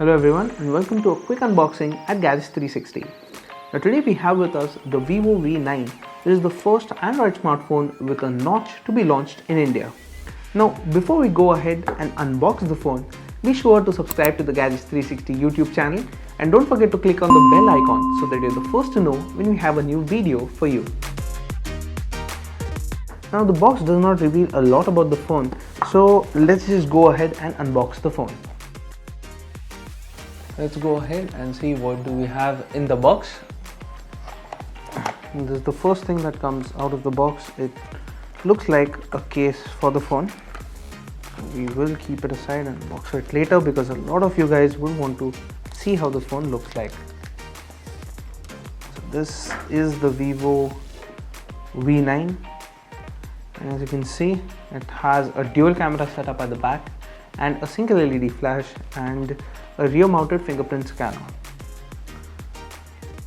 Hello everyone and welcome to a quick unboxing at Gadgets 360. Now today we have with us the Vivo V9, which is the first Android smartphone with a notch to be launched in India. Now before we go ahead and unbox the phone, be sure to subscribe to the Gadgets 360 YouTube channel and don't forget to click on the bell icon so that you're the first to know when we have a new video for you. Now the box does not reveal a lot about the phone, so let's just go ahead and unbox the phone. Let's go ahead and see what do we have in the box. This is the first thing that comes out of the box. It looks like a case for the phone. We will keep it aside and unbox it later because a lot of you guys will want to see how the phone looks like. So this is the Vivo V9. And as you can see, it has a dual camera setup at the back and a single LED flash and a rear mounted fingerprint scanner.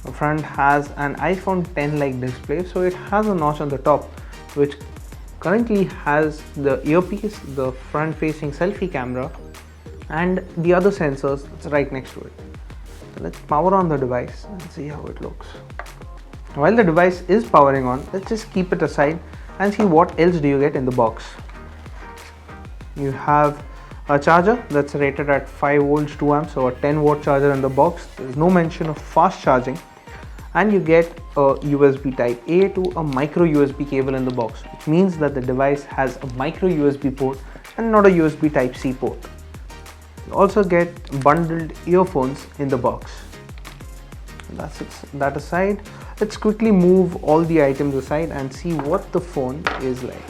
The front has an iPhone 10 like display, so it has a notch on the top which currently has the earpiece, the front facing selfie camera and the other sensors that's right next to it. So let's power on the device and see how it looks. While the device is powering on, let's just keep it aside and see what else do you get in the box. You have a charger that's rated at 5 volts 2 amps, so a 10 watt charger in the box. There's no mention of fast charging, and you get a USB type A to a micro USB cable in the box, which means that the device has a micro USB port and not a USB type C port. You also get bundled earphones in the box. That's it. That aside, let's quickly move all the items aside and see what the phone is like.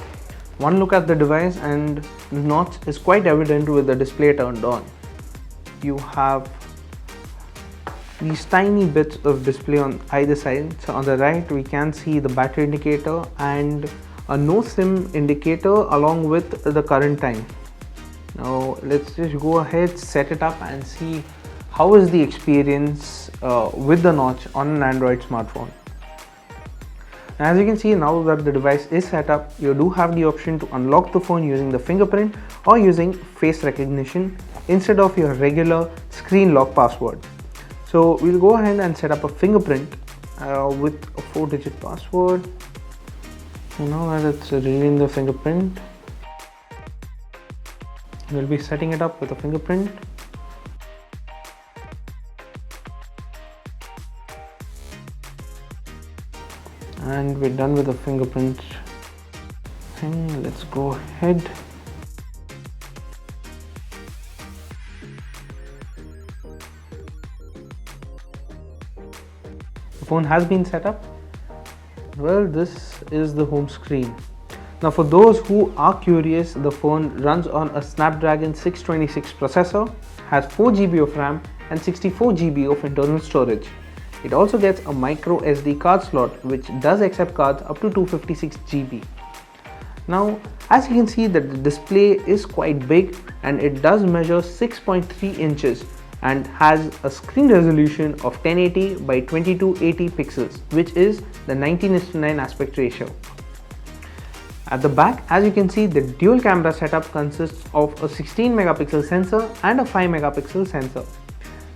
One look at the device and the notch is quite evident with the display turned on. You have these tiny bits of display on either side. So on the right we can see the battery indicator and a no SIM indicator along with the current time. Now let's just go ahead, set it up and see how is the experience with the notch on an Android smartphone. As you can see, now that the device is set up, you do have the option to unlock the phone using the fingerprint or using face recognition instead of your regular screen lock password. So we'll go ahead and set up a fingerprint with a 4-digit password. So now that it's reading the fingerprint, we'll be setting it up with a fingerprint. And we're done with the fingerprint thing. Let's go ahead. The phone has been set up. Well, this is the home screen. Now for those who are curious, the phone runs on a Snapdragon 626 processor, has 4 GB of RAM and 64 GB of internal storage. It also gets a microSD card slot which does accept cards up to 256 GB. Now as you can see that the display is quite big and it does measure 6.3 inches and has a screen resolution of 1080 by 2280 pixels, which is the 19:9 aspect ratio. At the back, as you can see, the dual camera setup consists of a 16 megapixel sensor and a 5 megapixel sensor.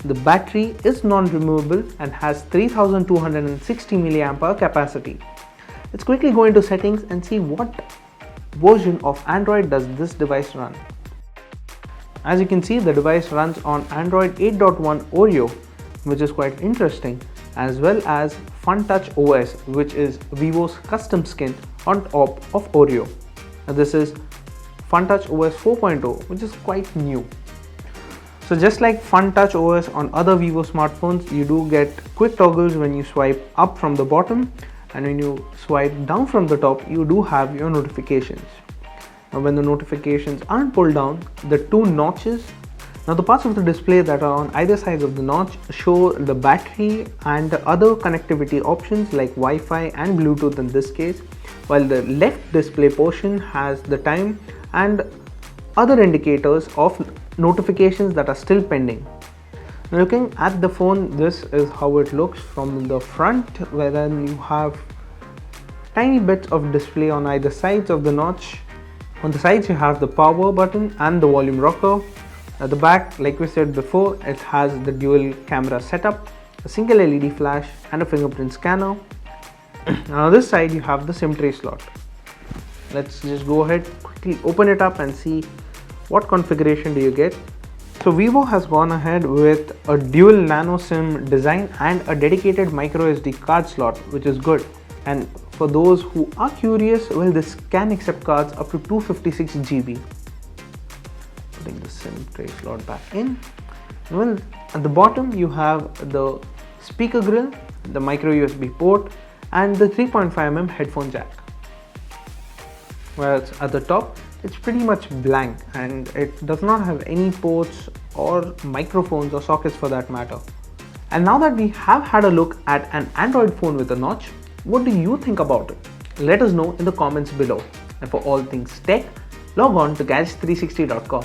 The battery is non-removable and has 3260 mAh capacity. Let's quickly go into settings and see what version of Android does this device run. As you can see, the device runs on Android 8.1 Oreo, which is quite interesting, as well as Funtouch OS, which is Vivo's custom skin on top of Oreo. Now this is Funtouch OS 4.0, which is quite new. So just like Funtouch OS on other Vivo smartphones, you do get quick toggles when you swipe up from the bottom, and when you swipe down from the top, you do have your notifications. Now when the notifications aren't pulled down, the two notches, now the parts of the display that are on either side of the notch show the battery and the other connectivity options like Wi-Fi and Bluetooth in this case, while the left display portion has the time and other indicators of notifications that are still pending. Now looking at the phone, this is how it looks from the front, wherein you have tiny bits of display on either sides of the notch. On the sides you have the power button and the volume rocker. At the back, like we said before, it has the dual camera setup, a single LED flash and a fingerprint scanner. On this side you have the SIM tray slot. Let's just go ahead, quickly open it up and see what configuration do you get. So Vivo has gone ahead with a dual Nano-SIM design and a dedicated microSD card slot, which is good. And for those who are curious, well, this can accept cards up to 256 GB. Putting the SIM tray slot back in. Well, at the bottom you have the speaker grill, the micro USB port and the 3.5mm headphone jack. Whereas at the top it's pretty much blank and it does not have any ports or microphones or sockets for that matter. And now that we have had a look at an Android phone with a notch, what do you think about it? Let us know in the comments below. And for all things tech, log on to gadget360.com.